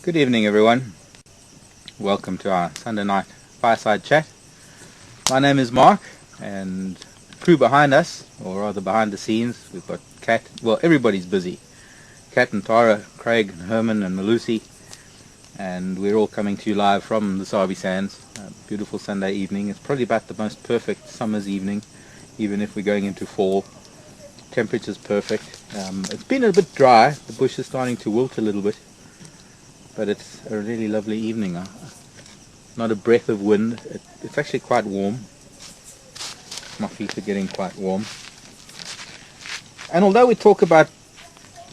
Good evening, everyone. Welcome to our Sunday night Fireside chat. My name is Mark, and the crew behind us, or rather behind the scenes, we've got Kat. Well, everybody's busy. Kat and Tara, Craig and Herman and Malusi, and we're all coming to you live from the Sabi Sands. A beautiful Sunday evening. It's probably about the most perfect summer's evening, even if we're going into fall. Temperature's perfect. It's been a bit dry. The bush is starting to wilt a little bit. But it's a really lovely evening. Not a breath of wind. It's actually quite warm. My feet are getting quite warm. And although we talk about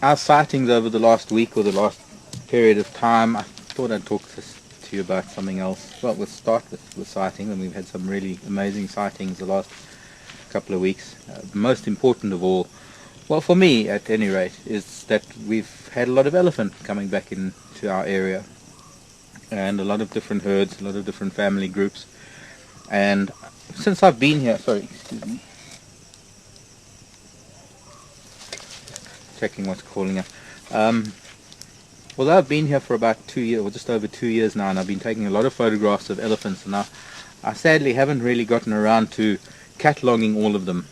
our sightings over the last week or the last period of time, I thought I'd talk to you about something else. Well, we'll start with sighting, and we've had some really amazing sightings the last couple of weeks. Most important of all, well, for me at any rate, is that we've had a lot of elephant coming back into our area, and a lot of different herds, a lot of different family groups. And since I've been here, checking what's calling up. Although I've been here for about 2 years, or just over 2 years now, and I've been taking a lot of photographs of elephants, and I sadly haven't really gotten around to cataloguing all of them.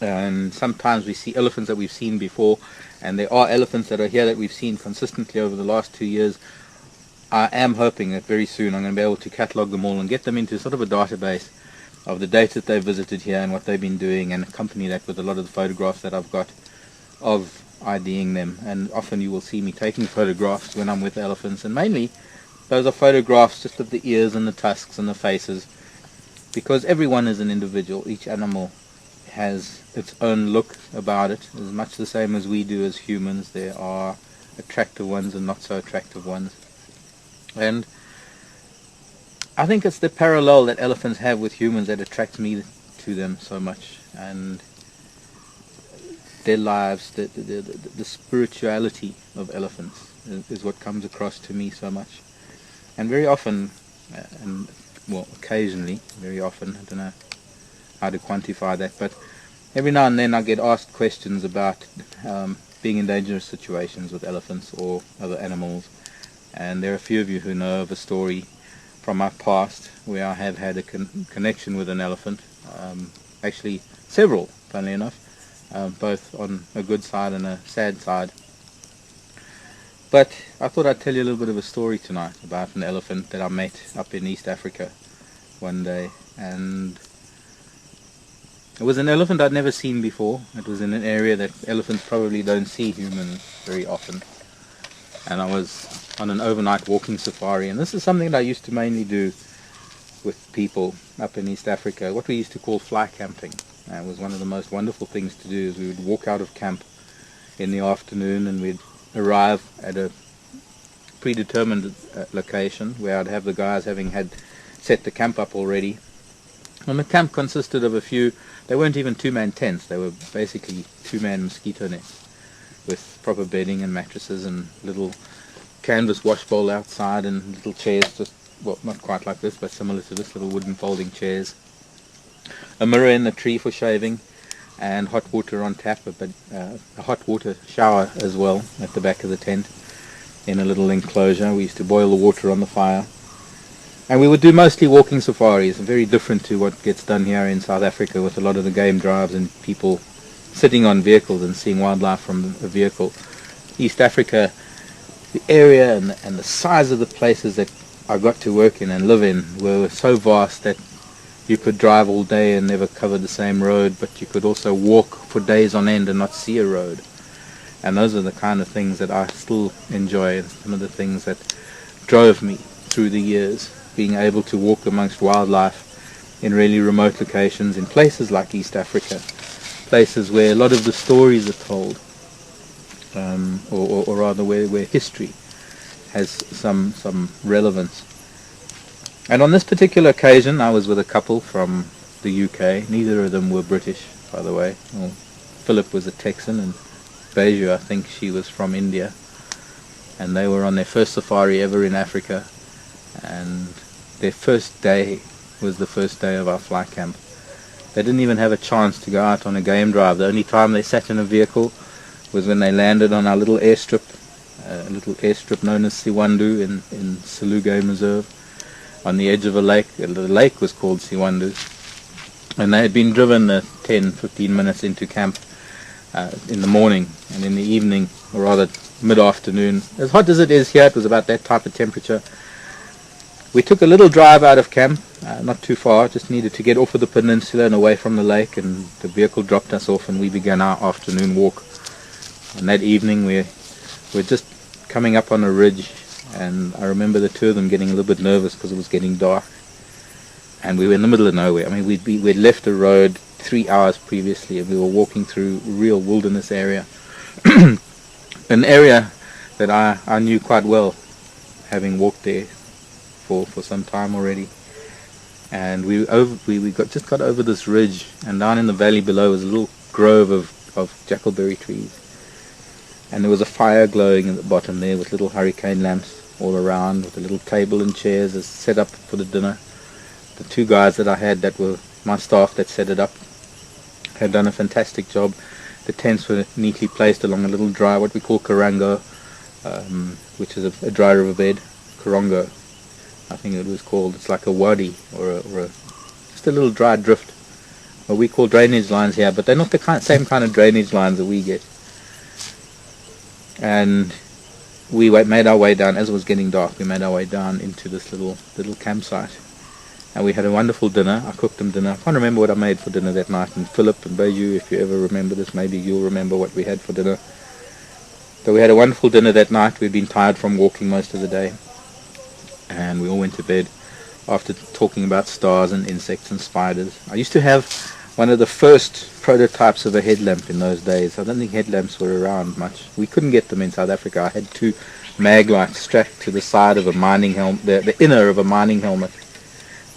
And sometimes we see elephants that we've seen before, and there are elephants that are here that we've seen consistently over the last 2 years. I am hoping that very soon I'm going to be able to catalogue them all and get them into sort of a database of the dates that they've visited here and what they've been doing, and accompany that with a lot of the photographs that I've got of IDing them. And often you will see me taking photographs when I'm with elephants, and mainly those are photographs just of the ears and the tusks and the faces, because everyone is an individual. Each animal has its own look about it, as much the same as we do as humans. There are attractive ones and not so attractive ones, and I think it's the parallel that elephants have with humans that attracts me to them so much, and their lives, the spirituality of elephants is what comes across to me so much. And very often, occasionally, very often, I don't know how to quantify that, but every now and then I get asked questions about being in dangerous situations with elephants or other animals. And there are a few of you who know of a story from my past where I have had a connection with an elephant, actually several, funnily enough, both on a good side and a sad side. But I thought I'd tell you a little bit of a story tonight about an elephant that I met up in East Africa one day, and it was an elephant I'd never seen before. It was in an area that elephants probably don't see humans very often. And I was on an overnight walking safari, and this is something that I used to mainly do with people up in East Africa, what we used to call fly camping. It was one of the most wonderful things to do. Is we would walk out of camp in the afternoon, and we'd arrive at a predetermined location where I'd have the guys having had set the camp up already. And the camp consisted of they weren't even two-man tents, they were basically two-man mosquito nets with proper bedding and mattresses and little canvas wash bowl outside and little chairs, not quite like this, but similar to this, little wooden folding chairs. A mirror in the tree for shaving, and hot water on tap, a hot water shower as well at the back of the tent in a little enclosure. We used to boil the water on the fire. And we would do mostly walking safaris, very different to what gets done here in South Africa with a lot of the game drives and people sitting on vehicles and seeing wildlife from a vehicle. East Africa, the area and the size of the places that I got to work in and live in were so vast that you could drive all day and never cover the same road, but you could also walk for days on end and not see a road. And those are the kind of things that I still enjoy, and some of the things that drove me through the years, being able to walk amongst wildlife in really remote locations, in places like East Africa, places where a lot of the stories are told, or rather where history has some relevance. And on this particular occasion, I was with a couple from the UK. Neither of them were British, by the way. Well, Philip was a Texan, and Beju, I think she was from India. And they were on their first safari ever in Africa. And their first day was the first day of our fly camp. They didn't even have a chance to go out on a game drive. The only time they sat in a vehicle was when they landed on our little airstrip a little airstrip known as Siwandu in Selous Game Reserve, on the edge of a lake. The lake was called Siwandu, and they had been driven 10-15 minutes into camp in the morning, and in the evening, or rather mid-afternoon, as hot as it is here, it was about that type of temperature. We took a little drive out of camp, not too far, just needed to get off of the peninsula and away from the lake, and the vehicle dropped us off and we began our afternoon walk. And that evening we were just coming up on a ridge, and I remember the two of them getting a little bit nervous because it was getting dark. And we were in the middle of nowhere. I mean, we'd left the road 3 hours previously, and we were walking through a real wilderness area. An area that I knew quite well, having walked there for some time already. And we just got over this ridge, and down in the valley below was a little grove of jackalberry trees. And there was a fire glowing at the bottom there with little hurricane lamps all around, with a little table and chairs as set up for the dinner. The two guys that I had that were my staff that set it up had done a fantastic job. The tents were neatly placed along a little dry, what we call korango, which is a dry riverbed. Korongo, I think it was called. It's like a wadi, or just a little dry drift. What we call drainage lines here, but they're not the same kind of drainage lines that we get. And we made our way down, as it was getting dark, we made our way down into this little campsite. And we had a wonderful dinner. I cooked them dinner. I can't remember what I made for dinner that night. And Philip and Beju, if you ever remember this, maybe you'll remember what we had for dinner. So we had a wonderful dinner that night. We'd been tired from walking most of the day. And we all went to bed after talking about stars and insects and spiders. I used to have one of the first prototypes of a headlamp in those days. I don't think headlamps were around much. We couldn't get them in South Africa. I had two mag lights strapped to the side of a mining helmet, the inner of a mining helmet.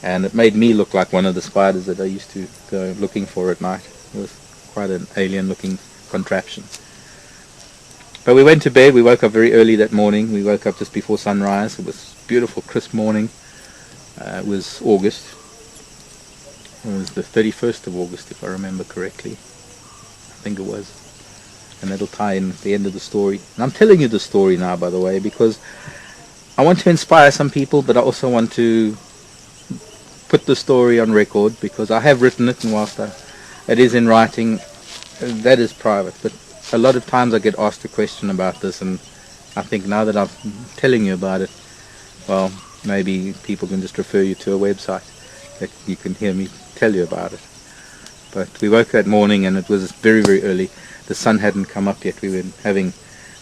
And it made me look like one of the spiders that I used to go looking for at night. It was quite an alien-looking contraption. But we went to bed. We woke up very early that morning. We woke up just before sunrise. It was a beautiful, crisp morning. It was August. It was the 31st of August, if I remember correctly. I think it was. And that'll tie in at the end of the story. And I'm telling you the story now, by the way, because I want to inspire some people, but I also want to put the story on record, because I have written it, and whilst it is in writing, that is private. But a lot of times I get asked a question about this, and I think now that I'm telling you about it, well, maybe people can just refer you to a website that you can hear me tell you about it. But we woke that morning, and it was very, very early. The sun hadn't come up yet. We were having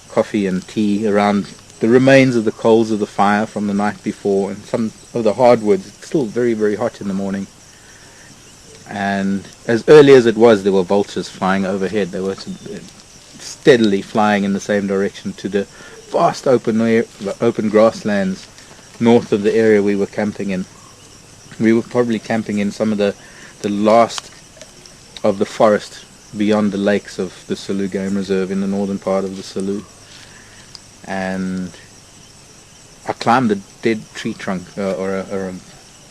coffee and tea around the remains of the coals of the fire from the night before, and some of the hardwoods. It's still very, very hot in the morning. And as early as it was, there were vultures flying overhead. They were steadily flying in the same direction to the vast open grasslands north of the area we were camping in. We were probably camping in some of the last of the forest beyond the lakes of the Selous Game Reserve in the northern part of the Selous. And I climbed a dead tree trunk, or a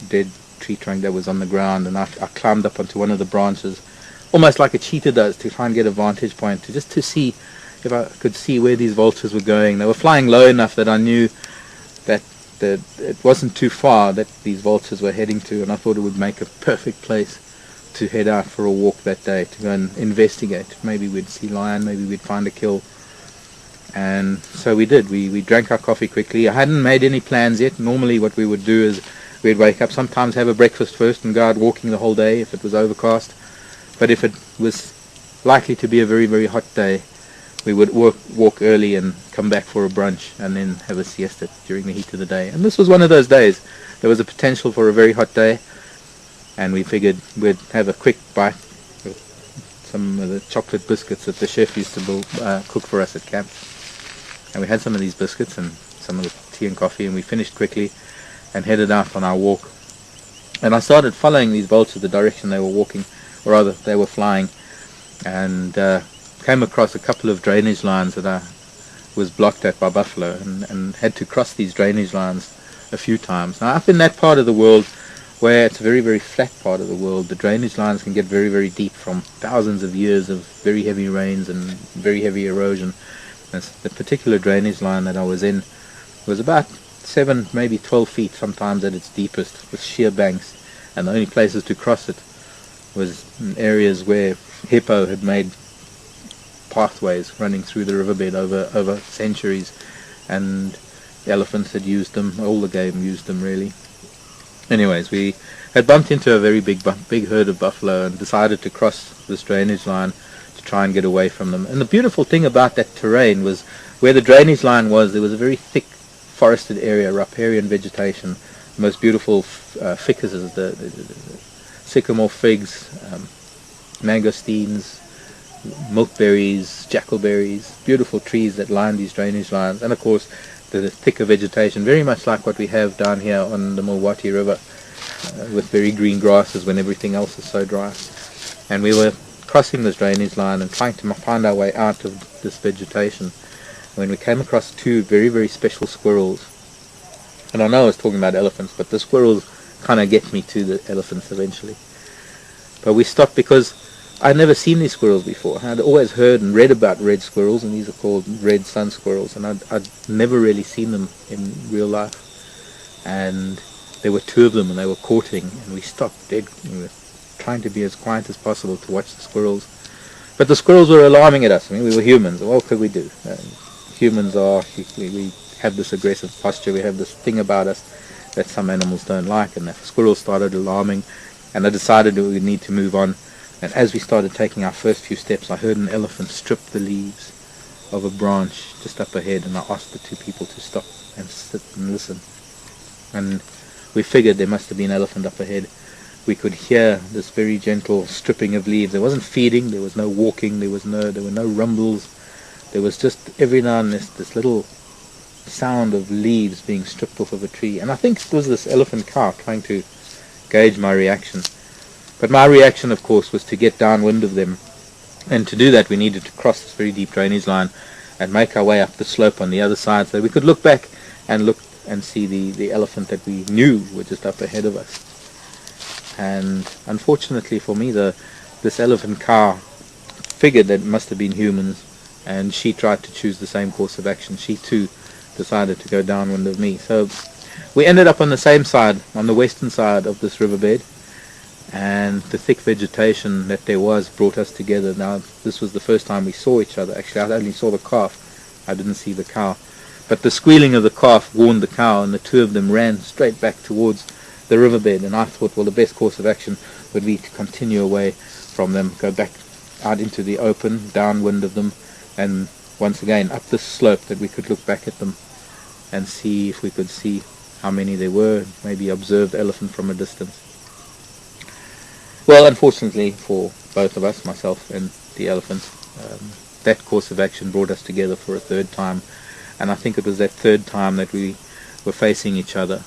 dead tree trunk that was on the ground, and I climbed up onto one of the branches, almost like a cheetah does, to try and get a vantage point, to see if I could see where these vultures were going. They were flying low enough that I knew that it wasn't too far that these vultures were heading to, and I thought it would make a perfect place to head out for a walk that day, to go and investigate. Maybe we'd see lion, maybe we'd find a kill. And so we did. We drank our coffee quickly. I hadn't made any plans yet. Normally what we would do is we'd wake up, sometimes have a breakfast first and go out walking the whole day if it was overcast. But if it was likely to be a very, very hot day, we would walk early and come back for a brunch and then have a siesta during the heat of the day. And this was one of those days. There was a potential for a very hot day, and we figured we'd have a quick bite with some of the chocolate biscuits that the chef used to cook for us at camp. And we had some of these biscuits and some of the tea and coffee, and we finished quickly and headed out on our walk. And I started following these vultures, the direction they were walking, or rather they were flying, and came across a couple of drainage lines that I was blocked at by buffalo, and had to cross these drainage lines a few times. Now, up in that part of the world, where it's a very, very flat part of the world, the drainage lines can get very, very deep from thousands of years of very heavy rains and very heavy erosion. The particular drainage line that I was in was about 7, maybe 12 feet sometimes at its deepest, with sheer banks, and the only places to cross it was in areas where hippo had made pathways running through the riverbed over centuries, and elephants had used them, all the game used them really. Anyways, we had bumped into a very big herd of buffalo and decided to cross this drainage line to try and get away from them. And the beautiful thing about that terrain was where the drainage line was, there was a very thick forested area, riparian vegetation, the most beautiful ficuses, the sycamore figs, mangosteens, milkberries, jackalberries, beautiful trees that line these drainage lines, and of course the thicker vegetation, very much like what we have down here on the Milwaukee River, with very green grasses when everything else is so dry. And we were crossing this drainage line and trying to find our way out of this vegetation when we came across two very, very special squirrels. And I know I was talking about elephants, but the squirrels kind of get me to the elephants eventually. But we stopped because I'd never seen these squirrels before. I'd always heard and read about red squirrels, and these are called red sun squirrels, and I'd never really seen them in real life. And there were two of them, and they were courting, and we stopped dead. We were trying to be as quiet as possible to watch the squirrels. But the squirrels were alarming at us. I mean, we were humans. What could we do? Humans are, we have this aggressive posture. We have this thing about us that some animals don't like, and the squirrels started alarming, and I decided that we need to move on. And as we started taking our first few steps, I heard an elephant strip the leaves of a branch just up ahead, and I asked the two people to stop and sit and listen. And we figured there must have been an elephant up ahead. We could hear this very gentle stripping of leaves. There wasn't feeding, there was no walking, there were no rumbles. There was just every now and then this little sound of leaves being stripped off of a tree. And I think it was this elephant cow trying to gauge my reaction. But my reaction, of course, was to get downwind of them. And to do that, we needed to cross this very deep drainage line and make our way up the slope on the other side so that we could look back and see the elephant that we knew were just up ahead of us. And unfortunately for me, this elephant cow figured that it must have been humans, and she tried to choose the same course of action. She too decided to go downwind of me. So we ended up on the same side, on the western side of this riverbed, and the thick vegetation that there was brought us together. Now, this was the first time we saw each other. Actually, I only saw the calf. I didn't see the cow. But the squealing of the calf warned the cow, and the two of them ran straight back towards the riverbed. And I thought, well, the best course of action would be to continue away from them, go back out into the open, downwind of them, and once again up this slope that we could look back at them and see if we could see how many there were, maybe observe the elephant from a distance. Well, unfortunately for both of us, myself and the elephant, that course of action brought us together for a third time. And I think it was that third time that we were facing each other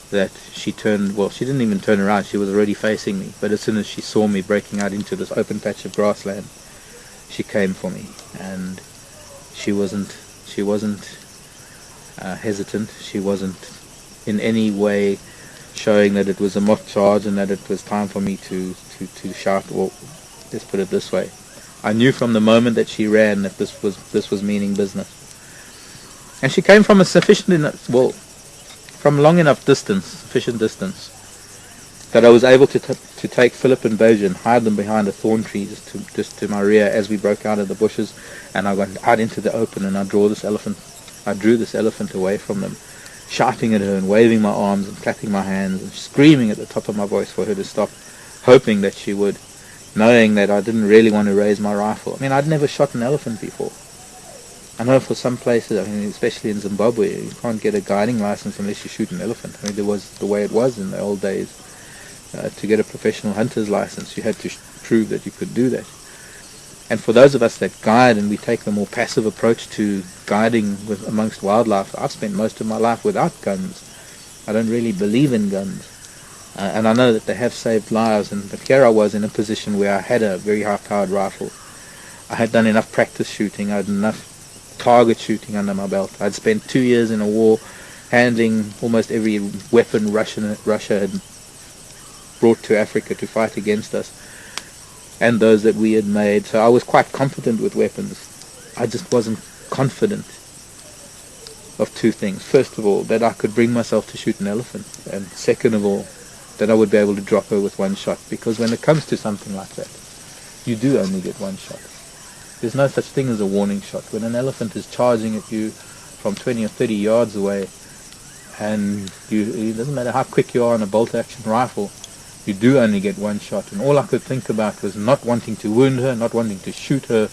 that she turned, well, she didn't even turn around, she was already facing me. But as soon as she saw me breaking out into this open patch of grassland, she came for me. And she wasn't hesitant. She wasn't in any way showing that it was a mock charge and that it was time for me to shout. Well, let's put it this way. I knew from the moment that she ran that this was meaning business. And she came from a from long enough distance, sufficient distance, that I was able to take Philip and Bojan and hide them behind a thorn tree just to my rear as we broke out of the bushes, and I went out into the open and I drew this elephant away from them, shouting at her and waving my arms and clapping my hands and screaming at the top of my voice for her to stop, hoping that she would, knowing that I didn't really want to raise my rifle. I mean, I'd never shot an elephant before. I know for some places, I mean, especially in Zimbabwe, you can't get a guiding license unless you shoot an elephant. I mean, there was the way it was in the old days. To get a professional hunter's license, you had to prove that you could do that. And for those of us that guide and we take the more passive approach to guiding amongst wildlife, I've spent most of my life without guns. I don't really believe in guns. And I know that they have saved lives, but here I was in a position where I had a very high-powered rifle. I had done enough practice shooting. I had enough target shooting under my belt. I'd spent 2 years in a war handling almost every weapon Russia had brought to Africa to fight against us, and those that we had made. So I was quite competent with weapons. I just wasn't confident of two things. First of all, that I could bring myself to shoot an elephant, and second of all, that I would be able to drop her with one shot. Because when it comes to something like that, you do only get one shot. There's no such thing as a warning shot. When an elephant is charging at you from 20 or 30 yards away, and it doesn't matter how quick you are on a bolt-action rifle, you do only get one shot. And all I could think about was not wanting to wound her, not wanting to shoot her,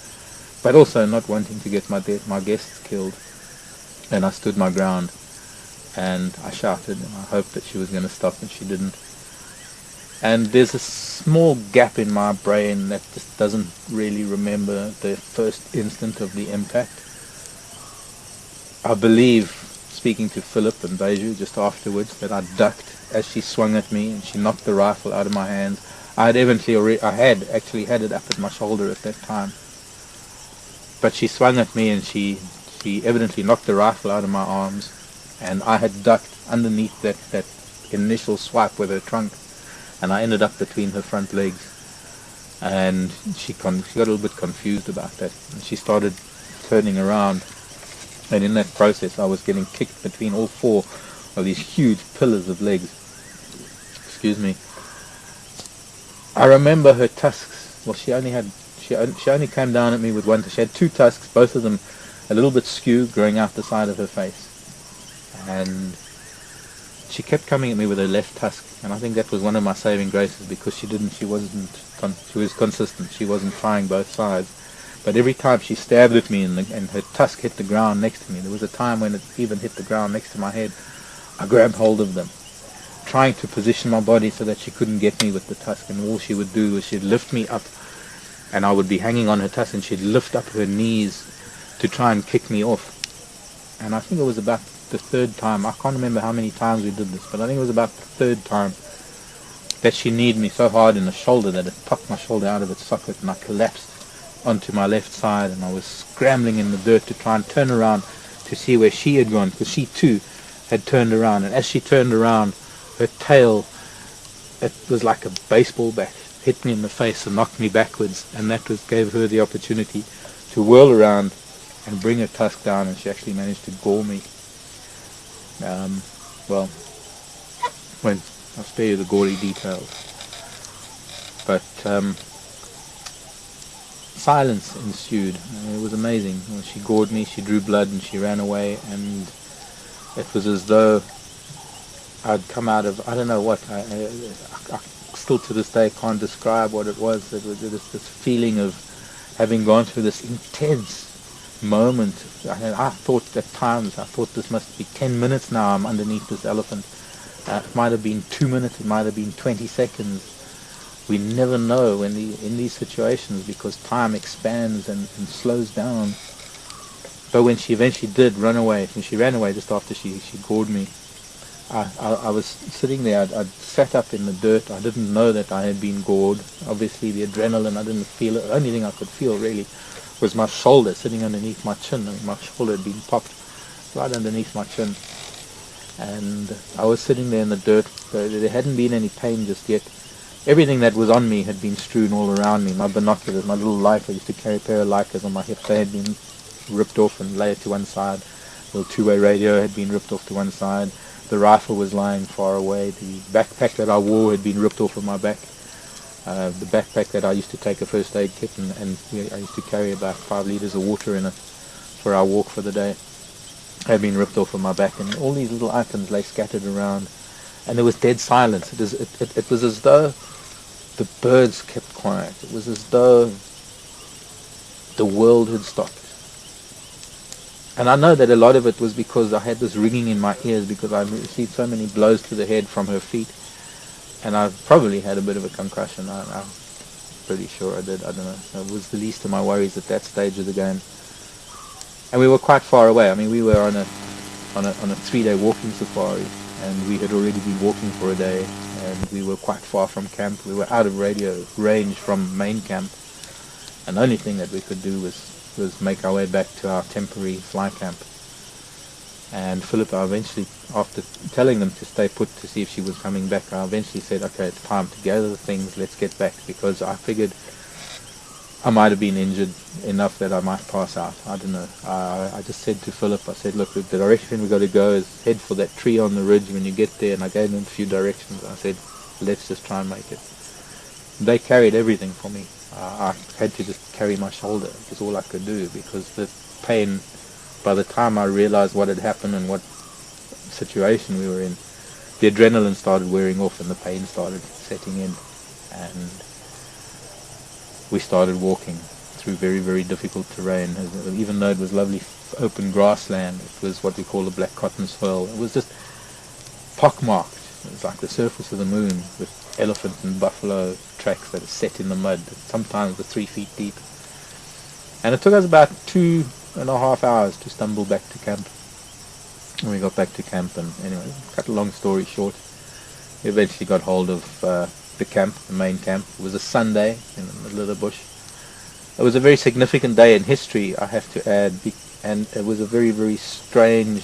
but also not wanting to get my guests killed. And I stood my ground, and I shouted, and I hoped that she was going to stop, and she didn't. And there's a small gap in my brain that just doesn't really remember the first instant of the impact. I believe, speaking to Philip and Beju just afterwards, that I ducked as she swung at me and she knocked the rifle out of my hands. I had actually had it up at my shoulder at that time. But she swung at me and she evidently knocked the rifle out of my arms, and I had ducked underneath that initial swipe with her trunk, and I ended up between her front legs. And she got a little bit confused about that, and she started turning around, and in that process I was getting kicked between all four of these huge pillars of legs. Excuse me. I remember her tusks. Well, she only came down at me with one. She had two tusks, both of them a little bit skewed, growing out the side of her face, and she kept coming at me with her left tusk, and I think that was one of my saving graces, because she was consistent. She wasn't trying both sides, but every time she stabbed at me and her tusk hit the ground next to me, there was a time when it even hit the ground next to my head, I grabbed hold of them, trying to position my body so that she couldn't get me with the tusk, and all she would do was she'd lift me up, and I would be hanging on her tusk, and she'd lift up her knees to try and kick me off. And I think it was about the third time, I can't remember how many times we did this, but I think it was about the third time that she kneed me so hard in the shoulder that it popped my shoulder out of its socket, and I collapsed onto my left side, and I was scrambling in the dirt to try and turn around to see where she had gone, because she too had turned around. And as she turned around, her tail, it was like a baseball bat, hit me in the face and knocked me backwards, and that gave her the opportunity to whirl around and bring her tusk down, and she actually managed to gore me. Well, I'll spare you the gory details. But silence ensued. It was amazing. She gored me, she drew blood, and she ran away, and it was as though I'd come out of, I don't know what, I still to this day can't describe what it was. It was this feeling of having gone through this intense moment. I thought at times, this must be 10 minutes now I'm underneath this elephant. It might have been 2 minutes, it might have been 20 seconds. We never know in these situations, because time expands and slows down. But when she eventually did run away, when she ran away just after she gored me, I was sitting there, I'd sat up in the dirt, I didn't know that I had been gored. Obviously the adrenaline, I didn't feel it. The only thing I could feel really was my shoulder sitting underneath my chin. My shoulder had been popped right underneath my chin. And I was sitting there in the dirt. There hadn't been any pain just yet. Everything that was on me had been strewn all around me. My binoculars, my little Leica, I used to carry a pair of Leicas on my hip. They had been ripped off and laid to one side. The little two-way radio had been ripped off to one side. The rifle was lying far away. The backpack that I wore had been ripped off of my back. The backpack that I used to take a first aid kit, and I used to carry about 5 liters of water in it for our walk for the day, had been ripped off of my back, and all these little items lay scattered around, and there was dead silence. It was as though the birds kept quiet. It was as though the world had stopped. And I know that a lot of it was because I had this ringing in my ears, because I received so many blows to the head from her feet. And I probably had a bit of a concussion. I'm pretty sure I did. I don't know. It was the least of my worries at that stage of the game. And we were quite far away. I mean, we were on a 3-day walking safari, and we had already been walking for a day, and we were quite far from camp. We were out of radio range from main camp, and the only thing that we could do was make our way back to our temporary fly camp. And Philip, I eventually, after telling them to stay put to see if she was coming back, I eventually said, okay, it's time to gather the things, let's get back, because I figured I might have been injured enough that I might pass out. I don't know. I just said to Philip, I said, look, the direction we got to go is head for that tree on the ridge when you get there. And I gave them a few directions. I said, let's just try and make it. They carried everything for me. I had to just carry my shoulder. It was all I could do because the pain, by the time I realized what had happened and what situation we were in, the adrenaline started wearing off and the pain started setting in. And we started walking through very, very difficult terrain. Even though it was lovely open grassland, it was what we call a black cotton soil. It was just pockmarked. It was like the surface of the moon with elephant and buffalo tracks that are set in the mud. Sometimes were 3 feet deep. And it took us about 2.5 hours to stumble back to camp. And we got back to camp, and anyway, cut a long story short, we eventually got hold of the camp, the main camp. It was a Sunday in the middle of the bush. It was a very significant day in history, I have to add, and it was a very, very strange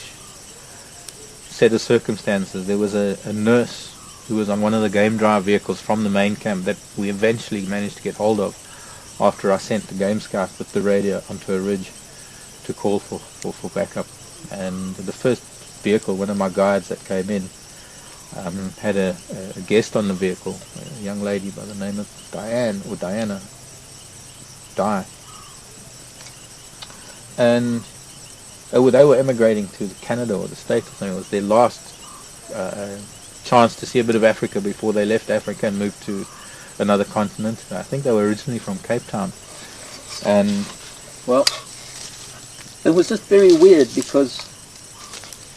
set of circumstances. There was a nurse who was on one of the game drive vehicles from the main camp that we eventually managed to get hold of after I sent the game scout with the radio onto a ridge to call for backup. And the first vehicle, one of my guides that came in, had a guest on the vehicle, a young lady by the name of Diana. And they were emigrating to Canada or the States or something. It was their last chance to see a bit of Africa before they left Africa and moved to another continent. I think they were originally from Cape Town. And, well, it was just very weird because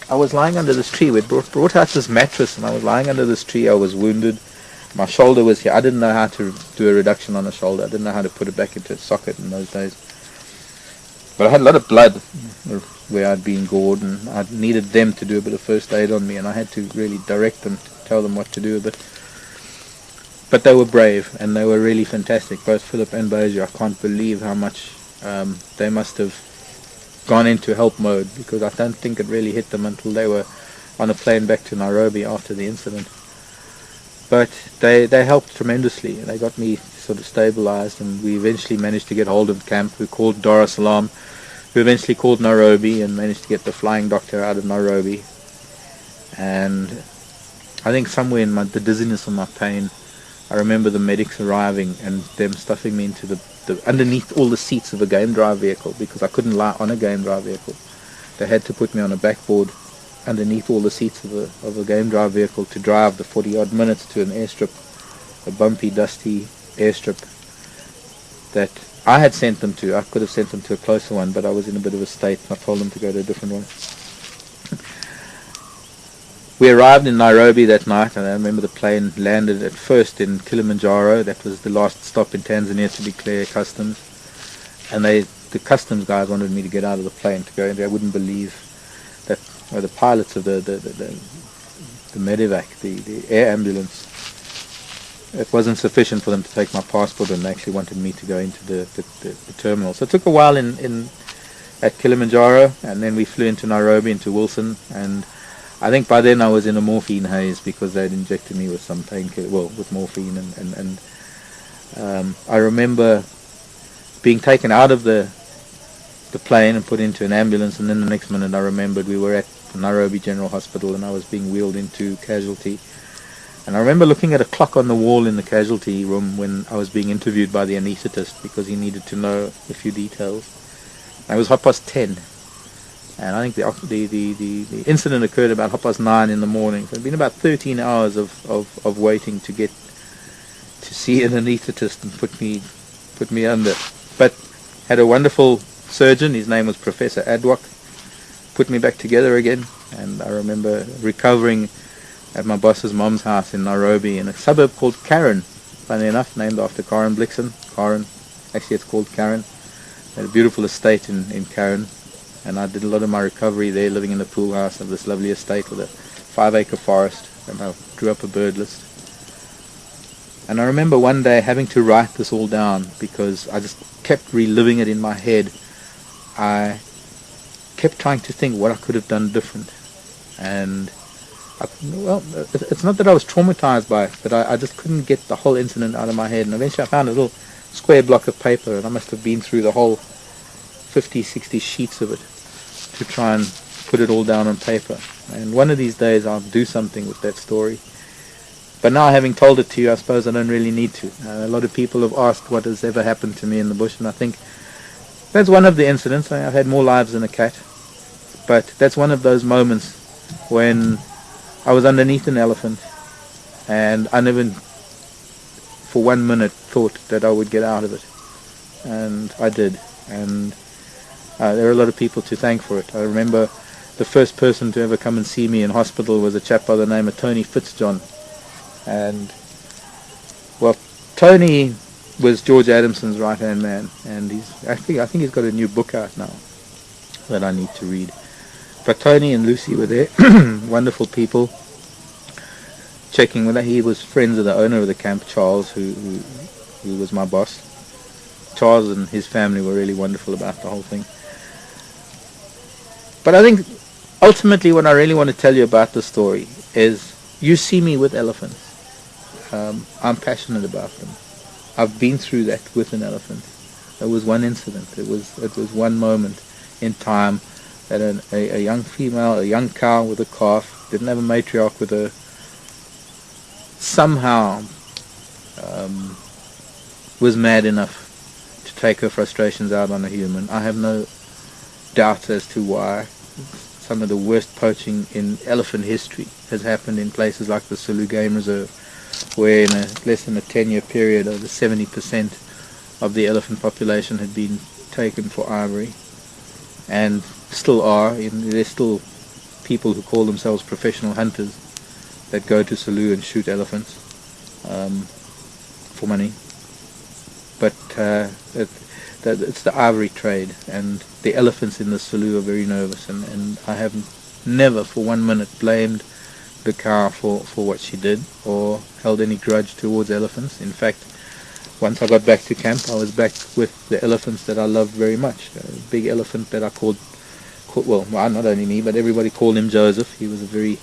I was lying under this tree. We'd brought out this mattress and I was lying under this tree. I was wounded. My shoulder was here. I didn't know how to do a reduction on a shoulder. I didn't know how to put it back into a socket in those days. But I had a lot of blood where I'd been gored, and I needed them to do a bit of first aid on me, and I had to really direct them, tell them what to do. But they were brave, and they were really fantastic, both Philip and Bozier. I can't believe how much they must have gone into help mode, because I don't think it really hit them until they were on a plane back to Nairobi after the incident. But they helped tremendously. They got me sort of stabilized, and we eventually managed to get hold of camp. We called Dar es Salaam, who eventually called Nairobi and managed to get the flying doctor out of Nairobi. And I think somewhere in the dizziness and my pain, I remember the medics arriving and them stuffing me into the underneath all the seats of a game drive vehicle, because I couldn't lie on a game drive vehicle. They had to put me on a backboard underneath all the seats of a game drive vehicle to drive the 40-odd minutes to an airstrip, a bumpy, dusty airstrip that I had sent them to. I could have sent them to a closer one, but I was in a bit of a state. I told them to go to a different one. We arrived in Nairobi that night, and I remember the plane landed at first in Kilimanjaro. That was the last stop in Tanzania to declare customs. And the customs guys wanted me to get out of the plane to go in. They wouldn't believe that the pilots of the medevac, the air ambulance, it wasn't sufficient for them to take my passport, and they actually wanted me to go into the terminal. So it took a while at Kilimanjaro, and then we flew into Nairobi, into Wilson, and I think by then I was in a morphine haze because they'd injected me with some painkiller, with morphine, and I remember being taken out of the plane and put into an ambulance, and then the next minute I remembered we were at Nairobi General Hospital and I was being wheeled into casualty. And I remember looking at a clock on the wall in the casualty room when I was being interviewed by the anaesthetist, because he needed to know a few details. And it was 10:30. And I think the incident occurred about 9:30 in the morning. So it had been about 13 hours of waiting to get to see an anaesthetist and put me under. But had a wonderful surgeon. His name was Professor Adwak. Put me back together again. And I remember recovering at my boss's mom's house in Nairobi in a suburb called Karen, funny enough, named after Karen Blixen. Actually it's called Karen. Had a beautiful estate in Karen. And I did a lot of my recovery there, living in the pool house of this lovely estate with a 5-acre forest, and I drew up a bird list. And I remember one day having to write this all down because I just kept reliving it in my head. I kept trying to think what I could have done different. And, it's not that I was traumatized by it, but I just couldn't get the whole incident out of my head. And eventually I found a little square block of paper, and I must have been through the whole 50, 60 sheets of it to try and put it all down on paper. And one of these days I'll do something with that story. But now, having told it to you, I suppose I don't really need to. A lot of people have asked what has ever happened to me in the bush, and I think that's one of the incidents. I've had more lives than a cat, but that's one of those moments when I was underneath an elephant, and I never for 1 minute thought that I would get out of it, and I did. And there are a lot of people to thank for it. I remember the first person to ever come and see me in hospital was a chap by the name of Tony Fitzjohn. And well, Tony was George Adamson's right-hand man, and I think he's got a new book out now that I need to read. But Tony and Lucy were there, wonderful people, checking with her. He was friends with the owner of the camp, Charles, who was my boss. Charles and his family were really wonderful about the whole thing. But I think ultimately what I really want to tell you about the story is you see me with elephants. I'm passionate about them. I've been through that with an elephant. It was one incident. It was one moment in time that a young female, a young cow with a calf, didn't have a matriarch with her, somehow was mad enough to take her frustrations out on a human. I have no doubts as to why. Some of the worst poaching in elephant history has happened in places like the Sulu Game Reserve, where in less than a 10-year period, over 70% of the elephant population had been taken for ivory, and still are. There's still people who call themselves professional hunters that go to Sulu and shoot elephants for money. But it's the ivory trade, and the elephants in the Sulu are very nervous, and I have never for 1 minute blamed the cow for what she did or held any grudge towards elephants. In fact, once I got back to camp, I was back with the elephants that I loved very much. A big elephant that I called, well, not only me, but everybody called him Joseph. He was a very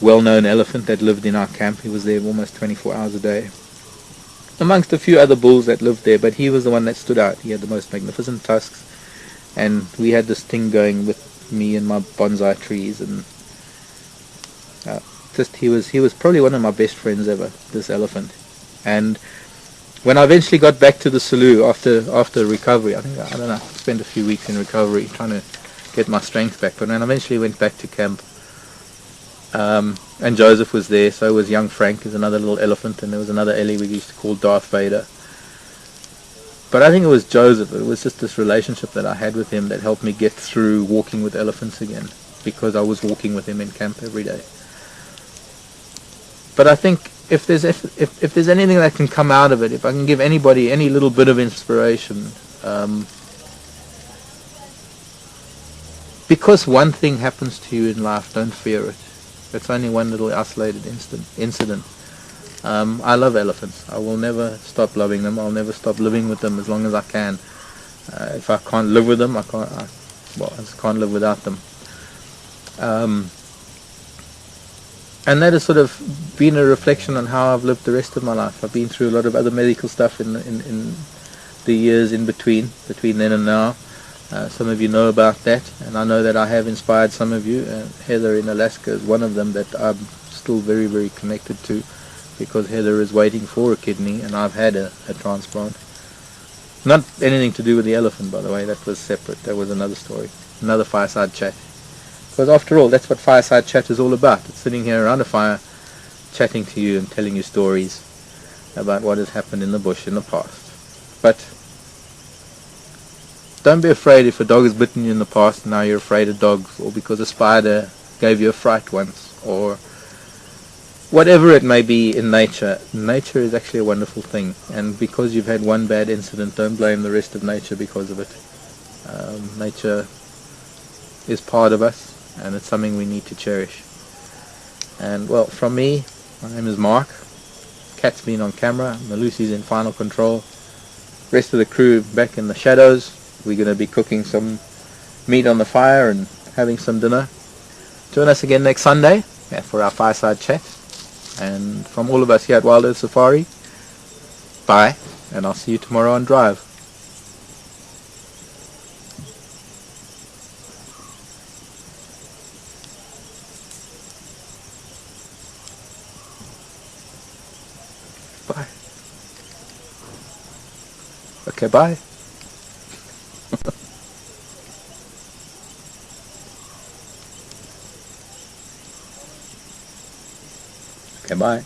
well-known elephant that lived in our camp. He was there almost 24 hours a day, amongst a few other bulls that lived there, but he was the one that stood out. He had the most magnificent tusks, and we had this thing going with me and my bonsai trees, and he was probably one of my best friends ever, this elephant. And when I eventually got back to the Sulu after recovery, I don't know, I spent a few weeks in recovery trying to get my strength back, but when I eventually went back to camp, and Joseph was there, so was young Frank, who's another little elephant, and there was another Ellie we used to call Darth Vader. But I think it was Joseph, it was just this relationship that I had with him that helped me get through walking with elephants again, because I was walking with him in camp every day. But I think if there's anything that can come out of it, if I can give anybody any little bit of inspiration, because one thing happens to you in life, don't fear it. It's only one little isolated incident. I love elephants. I will never stop loving them. I'll never stop living with them as long as I can. If I can't live with them, I just can't live without them. And that has sort of been a reflection on how I've lived the rest of my life. I've been through a lot of other medical stuff in the years in between then and now. Some of you know about that, and I know that I have inspired some of you. Heather in Alaska is one of them that I'm still very, very connected to, because Heather is waiting for a kidney, and I've had a transplant. Not anything to do with the elephant, by the way. That was separate. That was another story, another fireside chat. Because after all, that's what fireside chat is all about. It's sitting here around a fire, chatting to you and telling you stories about what has happened in the bush in the past. But don't be afraid if a dog has bitten you in the past and now you're afraid of dogs, or because a spider gave you a fright once, or whatever it may be in nature. Nature is actually a wonderful thing, and because you've had one bad incident, don't blame the rest of nature because of it. Nature is part of us, and it's something we need to cherish. And well, from me, my name is Marc. Cat's been on camera, Malusi's in final control, rest of the crew back in the shadows. We're going to be cooking some meat on the fire and having some dinner. Join us again next Sunday for our fireside chat. And from all of us here at Wild Earth Safari, bye. and I'll see you tomorrow on Drive. Bye. Okay, bye. Okay, bye.